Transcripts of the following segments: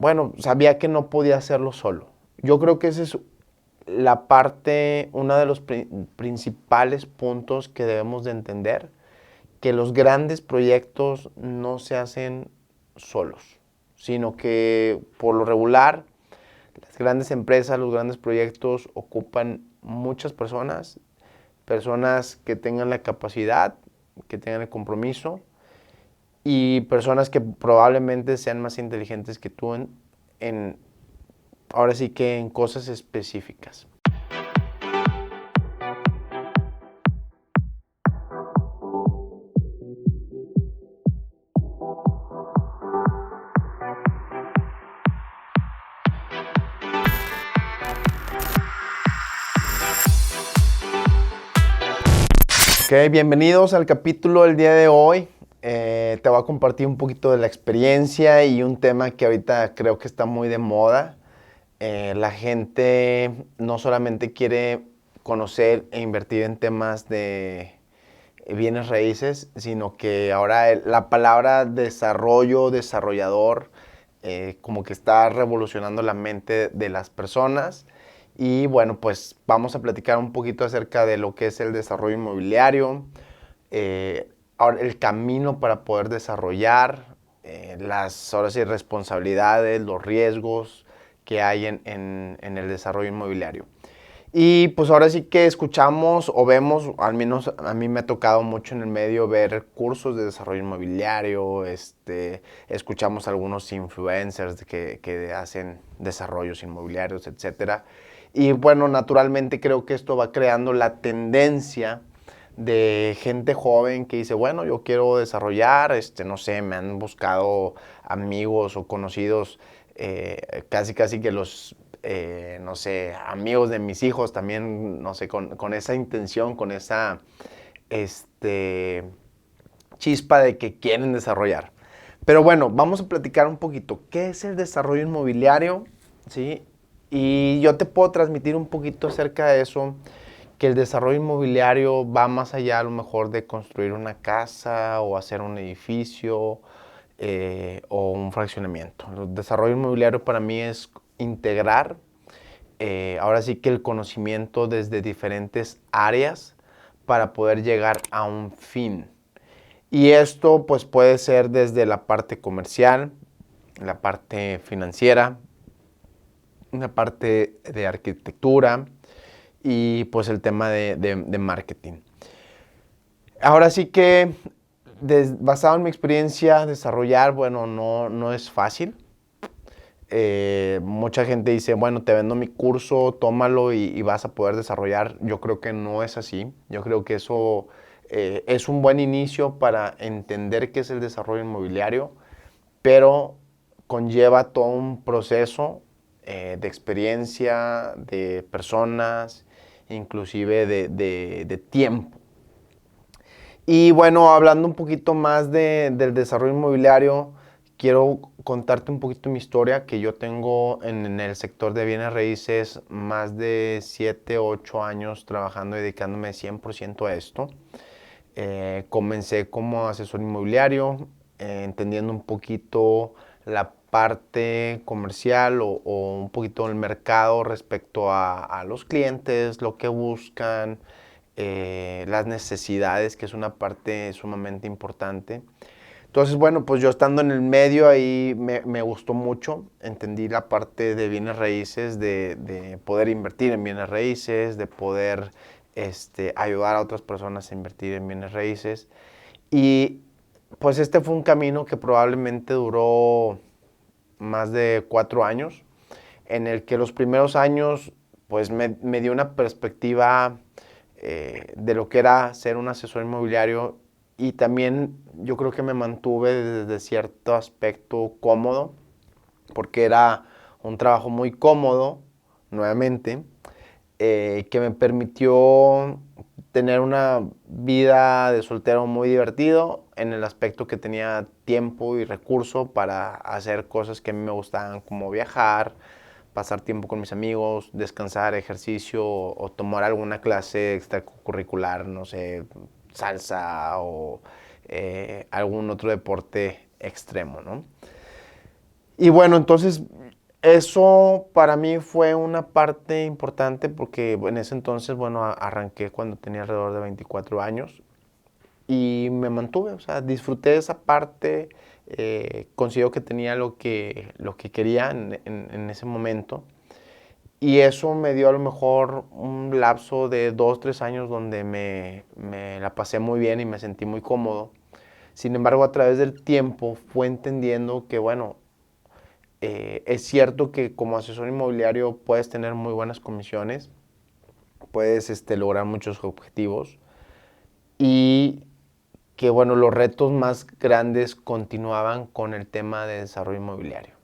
bueno, sabía que no podía hacerlo solo. Yo creo que esa es la parte, uno de los principales puntos que debemos de entender, que los grandes proyectos no se hacen solos, sino que por lo regular las grandes empresas, los grandes proyectos ocupan muchas personas, personas que tengan la capacidad, que tengan el compromiso y personas que probablemente sean más inteligentes que tú en ahora sí que en cosas específicas. Ok, bienvenidos al capítulo del día de hoy. Te voy a compartir un poquito de la experiencia y un tema que ahorita creo que está muy de moda. La gente no solamente quiere conocer e invertir en temas de bienes raíces, sino que ahora la palabra desarrollo, desarrollador, como que está revolucionando la mente de las personas. Y bueno, pues vamos a platicar un poquito acerca de lo que es el desarrollo inmobiliario, ahora el camino para poder desarrollar, las ahora sí, responsabilidades, los riesgos que hay en el desarrollo inmobiliario. Y pues ahora sí que escuchamos o vemos, al menos a mí me ha tocado mucho en el medio ver cursos de desarrollo inmobiliario, escuchamos algunos influencers que hacen desarrollos inmobiliarios, etcétera. Y bueno, naturalmente creo que esto va creando la tendencia de gente joven que dice, bueno, yo quiero desarrollar, no sé, me han buscado amigos o conocidos, casi casi que los no sé, amigos de mis hijos también, no sé, con esa intención, con esa chispa de que quieren desarrollar. Pero bueno, vamos a platicar un poquito. ¿Qué es el desarrollo inmobiliario? ¿Sí? Y yo te puedo transmitir un poquito acerca de eso, que el desarrollo inmobiliario va más allá a lo mejor de construir una casa o hacer un edificio o un fraccionamiento. El desarrollo inmobiliario para mí es integrar ahora sí que el conocimiento desde diferentes áreas para poder llegar a un fin. Y esto pues puede ser desde la parte comercial, la parte financiera, la parte de arquitectura y pues el tema de marketing. Ahora sí que basado en mi experiencia, desarrollar, bueno, no es fácil. Mucha gente dice, bueno, te vendo mi curso, tómalo y vas a poder desarrollar. Yo creo que no es así. Yo creo que eso es un buen inicio para entender qué es el desarrollo inmobiliario, pero conlleva todo un proceso de experiencia, de personas, inclusive de tiempo. Y bueno, hablando un poquito más del desarrollo inmobiliario, quiero contarte un poquito mi historia, que yo tengo en el sector de bienes raíces más de 7, 8 años trabajando y dedicándome 100% a esto. Comencé como asesor inmobiliario, entendiendo un poquito la parte comercial o un poquito el mercado respecto a los clientes, lo que buscan, las necesidades, que es una parte sumamente importante. Entonces, bueno, pues yo estando en el medio ahí me gustó mucho, entendí la parte de bienes raíces, de poder invertir en bienes raíces, de poder ayudar a otras personas a invertir en bienes raíces. Y pues este fue un camino que probablemente duró más de 4 años, en el que los primeros años pues me dio una perspectiva de lo que era ser un asesor inmobiliario y también yo creo que me mantuve desde cierto aspecto cómodo, porque era un trabajo muy cómodo, nuevamente, que me permitió tener una vida de soltero muy divertido en el aspecto que tenía tiempo y recurso para hacer cosas que a mí me gustaban, como viajar, pasar tiempo con mis amigos, descansar, ejercicio o tomar alguna clase extracurricular, no sé, salsa o algún otro deporte extremo, ¿no? Y bueno, entonces eso para mí fue una parte importante porque en ese entonces, bueno, arranqué cuando tenía alrededor de 24 años y me mantuve, o sea, disfruté esa parte, considero que tenía lo que quería en ese momento. Y eso me dio a lo mejor un lapso de 2, 3 años donde me la pasé muy bien y me sentí muy cómodo. Sin embargo, a través del tiempo fue entendiendo que, bueno, es cierto que como asesor inmobiliario puedes tener muy buenas comisiones, puedes lograr muchos objetivos y que, bueno, los retos más grandes continuaban con el tema de desarrollo inmobiliario.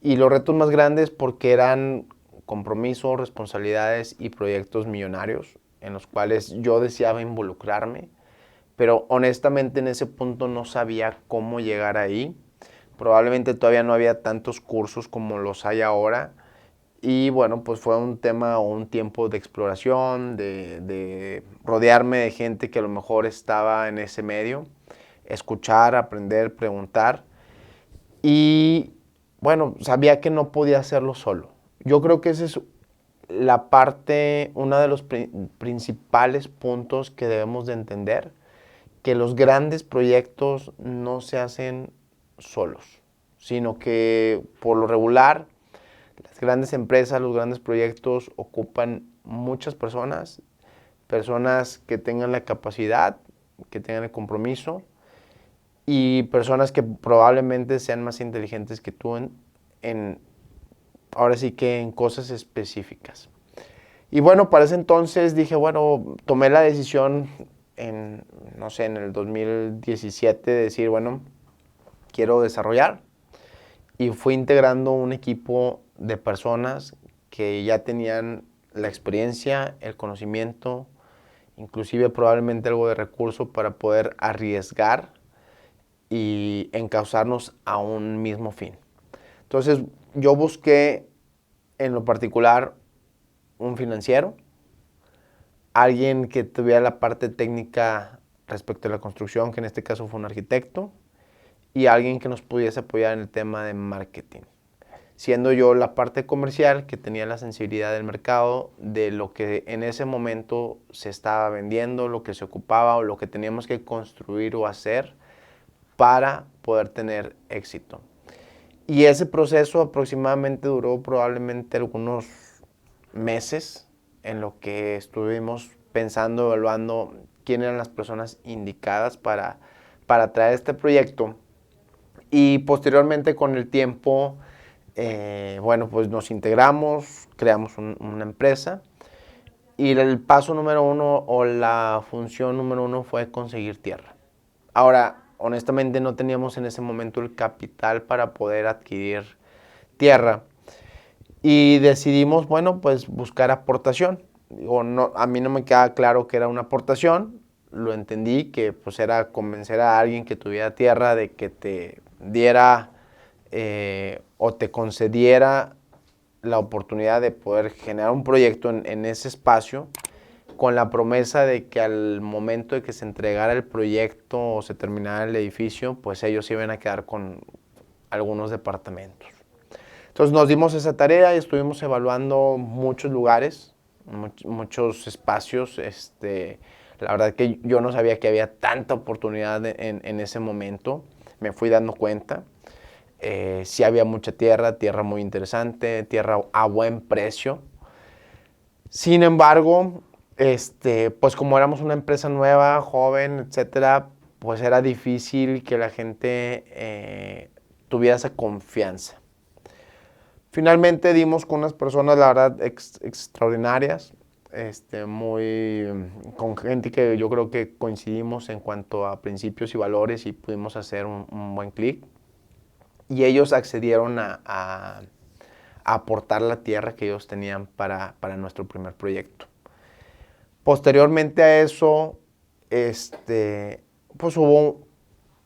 Y los retos más grandes porque eran compromisos, responsabilidades y proyectos millonarios en los cuales yo deseaba involucrarme, pero honestamente en ese punto no sabía cómo llegar ahí. Probablemente todavía no había tantos cursos como los hay ahora. Y bueno, pues fue un tema o un tiempo de exploración, de rodearme de gente que a lo mejor estaba en ese medio, escuchar, aprender, preguntar. Y bueno, sabía que no podía hacerlo solo. Yo creo que esa es la parte, uno de los principales puntos que debemos de entender, que los grandes proyectos no se hacen solos, sino que por lo regular las grandes empresas, los grandes proyectos ocupan muchas personas, personas que tengan la capacidad, que tengan el compromiso y personas que probablemente sean más inteligentes que tú ahora sí que en cosas específicas. Y bueno, para ese entonces dije, bueno, tomé la decisión en, no sé, en el 2017 de decir, bueno, quiero desarrollar. Y fui integrando un equipo de personas que ya tenían la experiencia, el conocimiento, inclusive probablemente algo de recurso para poder arriesgar y encauzarnos a un mismo fin. Entonces yo busqué en lo particular un financiero, alguien que tuviera la parte técnica respecto a la construcción, que en este caso fue un arquitecto, y alguien que nos pudiese apoyar en el tema de marketing. Siendo yo la parte comercial que tenía la sensibilidad del mercado, de lo que en ese momento se estaba vendiendo, lo que se ocupaba o lo que teníamos que construir o hacer para poder tener éxito. Y ese proceso aproximadamente duró probablemente algunos meses en lo que estuvimos pensando, evaluando quién eran las personas indicadas para traer este proyecto. Y posteriormente con el tiempo, bueno, pues nos integramos, creamos una empresa y el paso número uno o la función número uno fue conseguir tierra. Ahora, honestamente no teníamos en ese momento el capital para poder adquirir tierra y decidimos, bueno, pues buscar aportación. Digo, no, a mí no me queda claro que era una aportación, lo entendí que pues era convencer a alguien que tuviera tierra de que te diera o te concediera la oportunidad de poder generar un proyecto en ese espacio con la promesa de que al momento de que se entregara el proyecto o se terminara el edificio, pues ellos iban a quedar con algunos departamentos. Entonces nos dimos esa tarea y estuvimos evaluando muchos lugares, muchos espacios. La verdad que yo no sabía que había tanta oportunidad en ese momento. Me fui dando cuenta. Sí había mucha tierra, tierra muy interesante, tierra a buen precio. Sin embargo, pues como éramos una empresa nueva, joven, etcétera, pues era difícil que la gente tuviera esa confianza. Finalmente dimos con unas personas, la verdad, extraordinarias, con gente que yo creo que coincidimos en cuanto a principios y valores y pudimos hacer un buen clic. Y ellos accedieron a aportar la tierra que ellos tenían para nuestro primer proyecto. Posteriormente a eso, pues hubo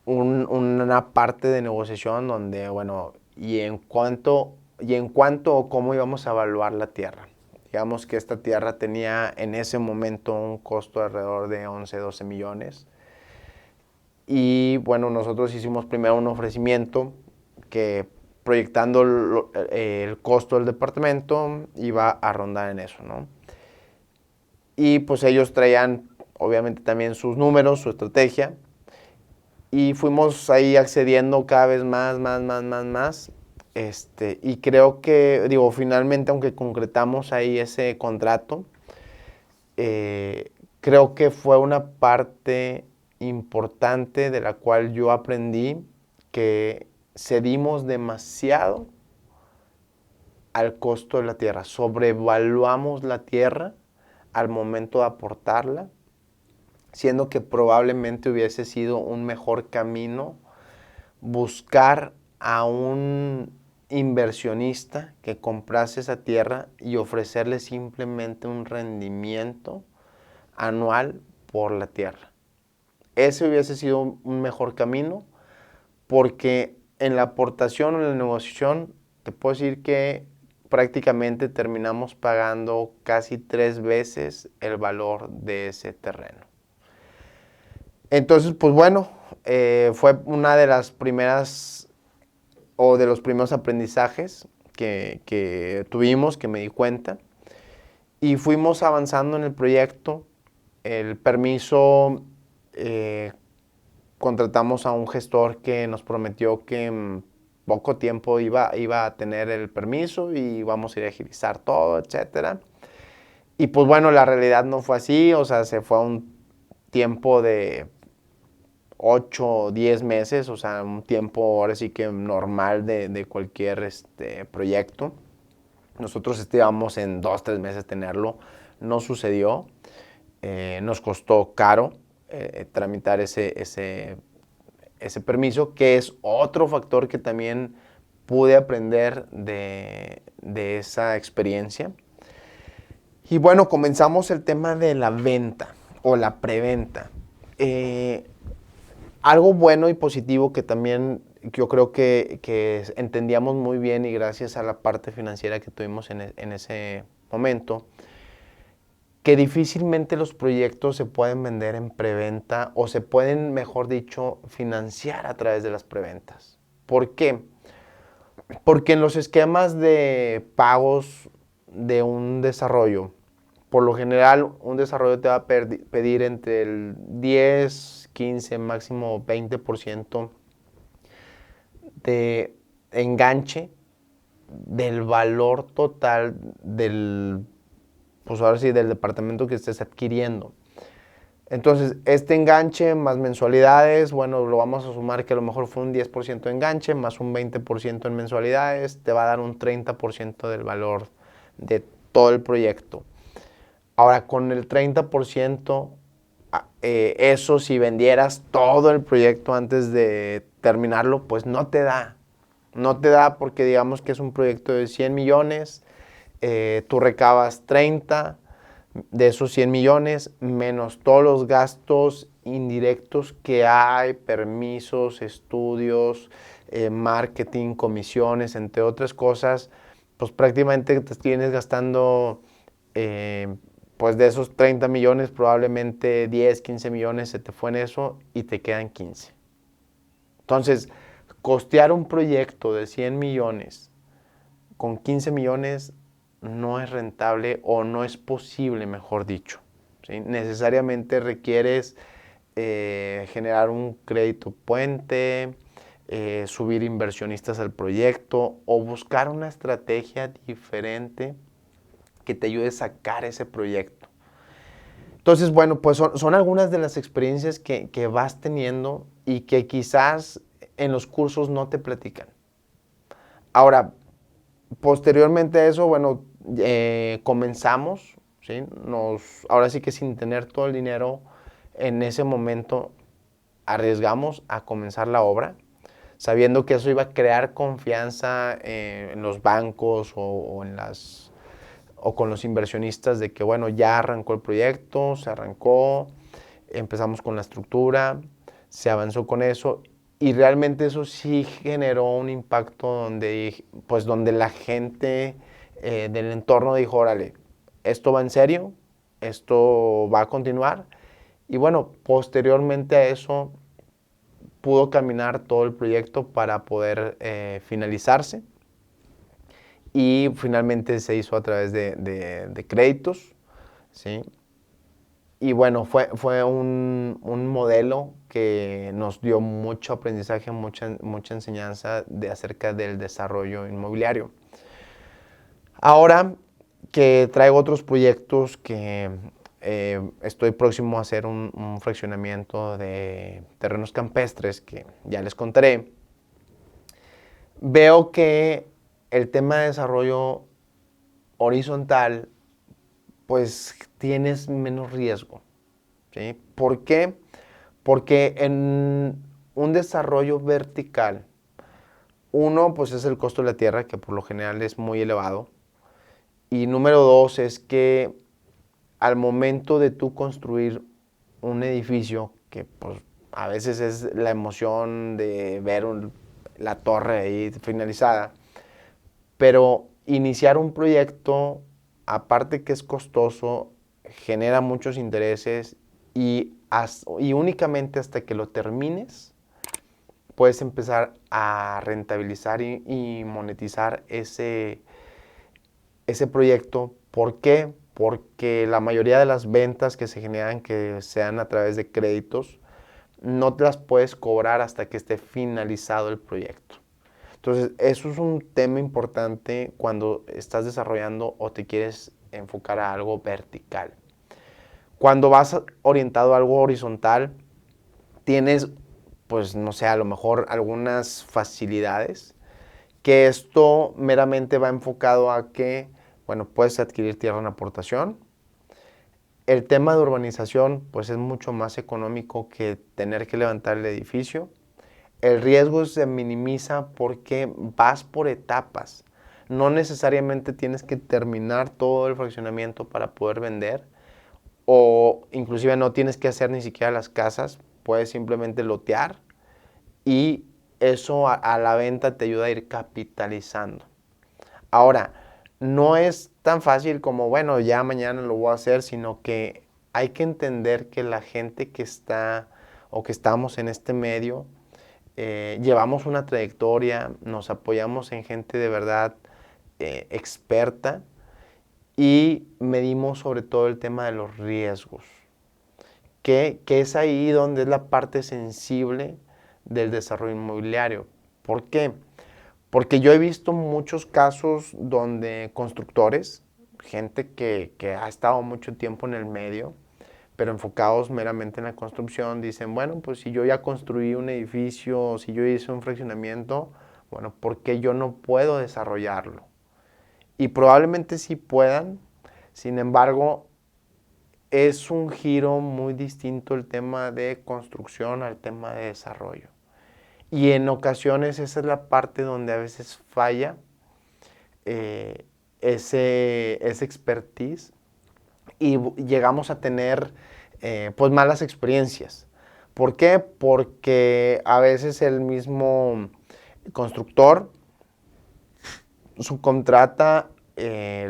una parte de negociación donde, bueno, y en cuanto a cómo íbamos a evaluar la tierra. Digamos que esta tierra tenía en ese momento un costo de alrededor de 11, 12 millones. Y bueno, nosotros hicimos primero un ofrecimiento que proyectando el costo del departamento iba a rondar en eso, ¿no? Y pues ellos traían obviamente también sus números, su estrategia, y fuimos ahí accediendo cada vez más. Y creo que, digo, finalmente, aunque concretamos ahí ese contrato, creo que fue una parte importante de la cual yo aprendí que cedimos demasiado al costo de la tierra, sobrevaluamos la tierra al momento de aportarla, siendo que probablemente hubiese sido un mejor camino buscar a un inversionista que comprase esa tierra y ofrecerle simplemente un rendimiento anual por la tierra. Ese hubiese sido un mejor camino, porque en la aportación o en la negociación te puedo decir que prácticamente terminamos pagando casi 3 veces el valor de ese terreno. Entonces, pues bueno, fue una de las primeras o de los primeros aprendizajes que tuvimos, que me di cuenta. Y fuimos avanzando en el proyecto. El permiso, contratamos a un gestor que nos prometió que en poco tiempo iba a tener el permiso y vamos a ir a agilizar todo, etcétera. Y pues bueno, la realidad no fue así, o sea, se fue a un tiempo de 8 o 10 meses, o sea, un tiempo ahora sí que normal de cualquier proyecto. Nosotros estábamos en 2, 3 meses tenerlo, no sucedió, nos costó caro tramitar ese permiso, que es otro factor que también pude aprender de esa experiencia. Y bueno, comenzamos el tema de la venta o la preventa. Algo bueno y positivo que también yo creo que entendíamos muy bien, y gracias a la parte financiera que tuvimos en ese momento, que difícilmente los proyectos se pueden vender en preventa o se pueden, mejor dicho, financiar a través de las preventas. ¿Por qué? Porque en los esquemas de pagos de un desarrollo, por lo general un desarrollo te va a pedir entre el 10, 15, máximo 20% de enganche del valor total del, pues ahora sí, del departamento que estés adquiriendo. Entonces, este enganche más mensualidades, bueno, lo vamos a sumar que a lo mejor fue un 10% de enganche más un 20% en mensualidades, te va a dar un 30% del valor de todo el proyecto. Ahora, con el 30%, eso si vendieras todo el proyecto antes de terminarlo, pues no te da. No te da porque digamos que es un proyecto de 100 millones, tú recabas 30 de esos 100 millones, menos todos los gastos indirectos que hay, permisos, estudios, marketing, comisiones, entre otras cosas, pues prácticamente te tienes gastando, pues de esos 30 millones, probablemente 10, 15 millones se te fue en eso y te quedan 15. Entonces, costear un proyecto de 100 millones con 15 millones no es rentable o no es posible, mejor dicho. ¿Sí? Necesariamente requieres generar un crédito puente, subir inversionistas al proyecto o buscar una estrategia diferente que te ayude a sacar ese proyecto. Entonces, bueno, pues son algunas de las experiencias que vas teniendo y que quizás en los cursos no te platican. Ahora, posteriormente a eso, bueno, comenzamos, ¿sí? Ahora sí que sin tener todo el dinero, en ese momento arriesgamos a comenzar la obra, sabiendo que eso iba a crear confianza en los bancos o con los inversionistas de que, bueno, ya arrancó el proyecto, se arrancó, empezamos con la estructura, se avanzó con eso. Y realmente eso sí generó un impacto donde la gente del entorno dijo, órale, esto va en serio, esto va a continuar. Y bueno, posteriormente a eso, pudo caminar todo el proyecto para poder finalizarse y finalmente se hizo a través de créditos, ¿sí? Y bueno, fue un modelo que nos dio mucho aprendizaje, mucha enseñanza acerca del desarrollo inmobiliario. Ahora que traigo otros proyectos que estoy próximo a hacer un fraccionamiento de terrenos campestres que ya les contaré, veo que el tema de desarrollo horizontal pues tienes menos riesgo, ¿sí? ¿Por qué? Porque en un desarrollo vertical, uno, pues es el costo de la tierra, que por lo general es muy elevado. Y número dos es que al momento de tú construir un edificio, que pues a veces es la emoción de ver la torre ahí finalizada, pero iniciar un proyecto, aparte que es costoso, genera muchos intereses y únicamente hasta que lo termines, puedes empezar a rentabilizar y monetizar ese proyecto. ¿Por qué? Porque la mayoría de las ventas que se generan, que sean a través de créditos, no te las puedes cobrar hasta que esté finalizado el proyecto. Entonces, eso es un tema importante cuando estás desarrollando o te quieres enfocar a algo vertical. Cuando vas orientado a algo horizontal, tienes, pues, no sé, a lo mejor algunas facilidades, que esto meramente va enfocado a que, bueno, puedes adquirir tierra en aportación. El tema de urbanización, pues, es mucho más económico que tener que levantar el edificio. El riesgo se minimiza porque vas por etapas. No necesariamente tienes que terminar todo el fraccionamiento para poder vender, o inclusive no tienes que hacer ni siquiera las casas, puedes simplemente lotear y eso a la venta te ayuda a ir capitalizando. Ahora, no es tan fácil como, bueno, ya mañana lo voy a hacer, sino que hay que entender que la gente que está o que estamos en este medio, llevamos una trayectoria, nos apoyamos en gente de verdad experta y medimos sobre todo el tema de los riesgos, que es ahí donde es la parte sensible del desarrollo inmobiliario. ¿Por qué? Porque yo he visto muchos casos donde constructores, gente que ha estado mucho tiempo en el medio, pero enfocados meramente en la construcción, dicen, bueno, pues si yo ya construí un edificio, si yo hice un fraccionamiento, bueno, ¿por qué yo no puedo desarrollarlo? Y probablemente sí puedan, sin embargo, es un giro muy distinto el tema de construcción al tema de desarrollo. Y en ocasiones esa es la parte donde a veces falla eh, ese expertise y llegamos a tener pues malas experiencias. ¿Por qué? Porque a veces el mismo constructor subcontrata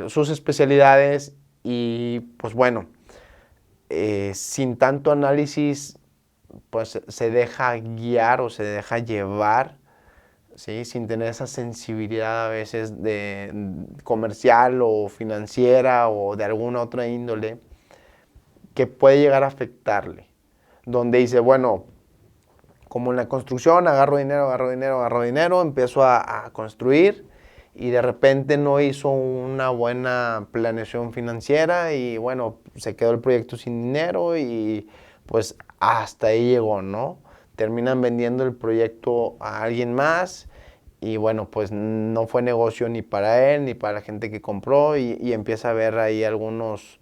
sus especialidades y pues bueno, sin tanto análisis pues se deja guiar o se deja llevar, ¿sí? Sin tener esa sensibilidad a veces de comercial o financiera o de alguna otra índole que puede llegar a afectarle. Donde dice, bueno, como en la construcción, agarro dinero, agarro dinero, agarro dinero, empiezo a construir y de repente no hizo una buena planeación financiera y bueno, se quedó el proyecto sin dinero y pues hasta ahí llegó, ¿no? Terminan vendiendo el proyecto a alguien más y bueno, pues no fue negocio ni para él ni para la gente que compró y empieza a ver ahí algunos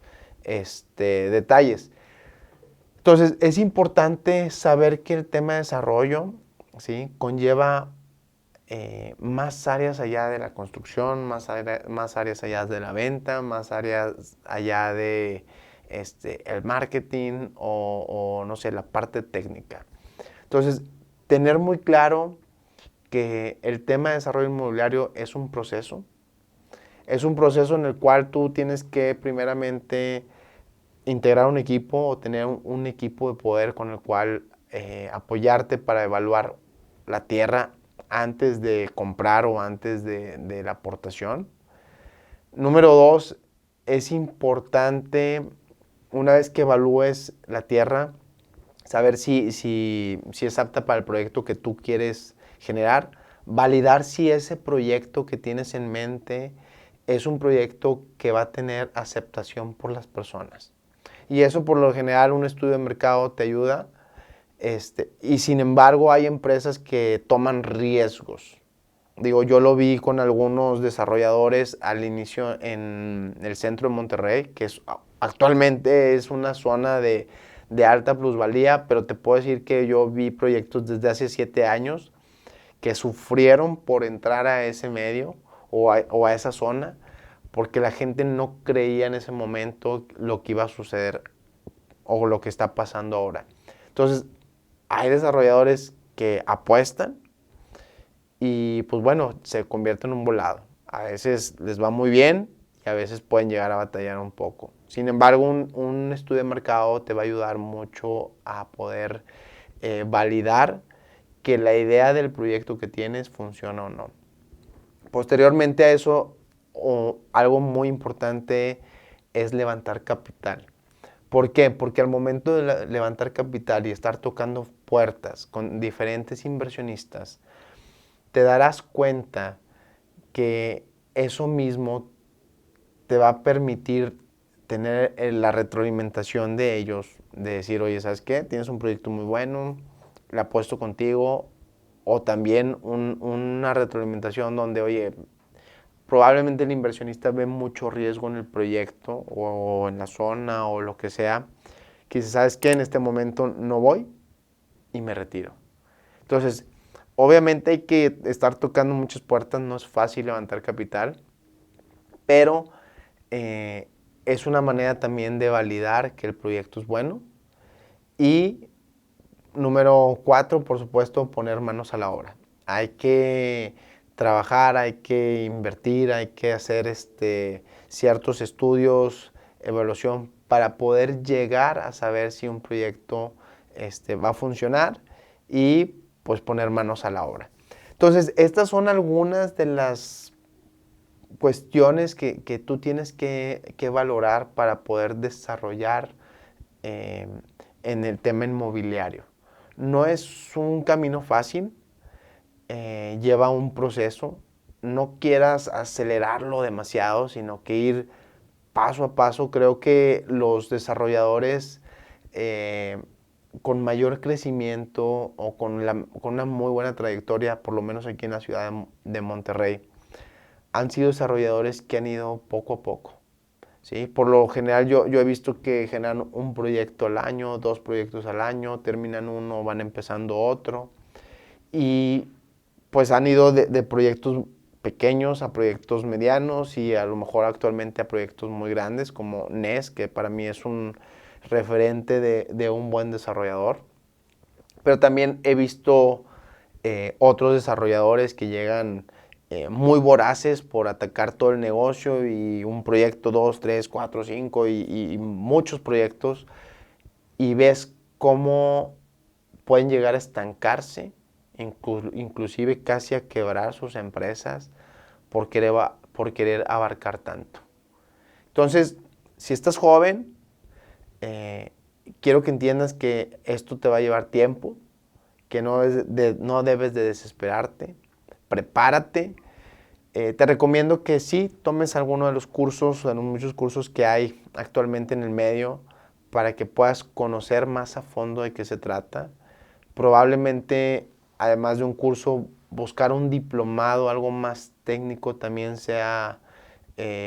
detalles. Entonces, es importante saber que el tema de desarrollo, ¿sí? Conlleva más áreas allá de la construcción, más áreas allá de la venta, más áreas allá de el marketing o, no sé, la parte técnica. Entonces, tener muy claro que el tema de desarrollo inmobiliario es un proceso en el cual tú tienes que primeramente integrar un equipo o tener un equipo de poder con el cual apoyarte para evaluar la tierra antes de comprar o antes de la aportación. Número 2, es importante, una vez que evalúes la tierra, saber si es apta para el proyecto que tú quieres generar, validar si ese proyecto que tienes en mente es un proyecto que va a tener aceptación por las personas. Y eso por lo general un estudio de mercado te ayuda. Y sin embargo hay empresas que toman riesgos. Digo, yo lo vi con algunos desarrolladores al inicio en el centro de Monterrey, que actualmente es una zona de alta plusvalía, pero te puedo decir que yo vi proyectos desde hace 7 años que sufrieron por entrar a ese medio o a esa zona, porque la gente no creía en ese momento lo que iba a suceder o lo que está pasando ahora. Entonces, hay desarrolladores que apuestan y pues bueno, se convierte en un volado. A veces les va muy bien y a veces pueden llegar a batallar un poco. Sin embargo, un estudio de mercado te va a ayudar mucho a poder validar que la idea del proyecto que tienes funciona o no. Posteriormente a eso, algo muy importante es levantar capital. ¿Por qué? Porque al momento de levantar capital y estar tocando puertas con diferentes inversionistas, te darás cuenta que eso mismo te va a permitir tener la retroalimentación de ellos, de decir, oye, ¿sabes qué? Tienes un proyecto muy bueno, le apuesto contigo, o también una retroalimentación donde, oye, probablemente el inversionista ve mucho riesgo en el proyecto o en la zona o lo que sea, que dice, ¿sabes qué? En este momento no voy y me retiro. Entonces, obviamente hay que estar tocando muchas puertas, no es fácil levantar capital, pero es una manera también de validar que el proyecto es bueno. Y número 4, por supuesto, poner manos a la obra. Hay que trabajar, hay que invertir, hay que hacer ciertos estudios, evaluación, para poder llegar a saber si un proyecto va a funcionar y pues poner manos a la obra. Entonces, estas son algunas de las cuestiones que tú tienes que valorar para poder desarrollar eh, en el tema inmobiliario. No es un camino fácil, lleva un proceso. No quieras acelerarlo demasiado, sino que ir paso a paso. Creo que los desarrolladores con mayor crecimiento o con una muy buena trayectoria, por lo menos aquí en la ciudad de Monterrey, han sido desarrolladores que han ido poco a poco. ¿Sí? Por lo general yo he visto que generan un proyecto al año, 2 proyectos al año, terminan uno, van empezando otro. Y pues han ido de proyectos pequeños a proyectos medianos y a lo mejor actualmente a proyectos muy grandes como NES, que para mí es un referente de un buen desarrollador. Pero también he visto otros desarrolladores que llegan muy voraces por atacar todo el negocio y un proyecto, 2, 3, 4, 5 y muchos proyectos, y ves cómo pueden llegar a estancarse, inclusive casi a quebrar sus empresas por querer abarcar tanto. Entonces, si estás joven, quiero que entiendas que esto te va a llevar tiempo, que no debes de desesperarte, prepárate. Te recomiendo que sí tomes alguno de los cursos, de los muchos cursos que hay actualmente en el medio, para que puedas conocer más a fondo de qué se trata. Probablemente, además de un curso, buscar un diplomado, algo más técnico, también sea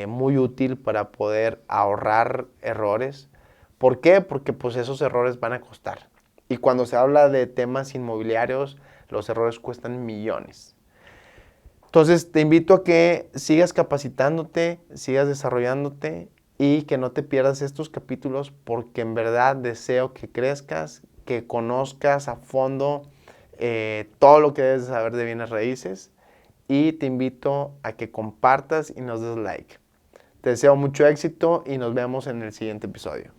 muy útil para poder ahorrar errores. ¿Por qué? Porque pues esos errores van a costar. Y cuando se habla de temas inmobiliarios, los errores cuestan millones. Entonces te invito a que sigas capacitándote, sigas desarrollándote y que no te pierdas estos capítulos, porque en verdad deseo que crezcas, que conozcas a fondo todo lo que debes saber de bienes raíces, y te invito a que compartas y nos des like. Te deseo mucho éxito y nos vemos en el siguiente episodio.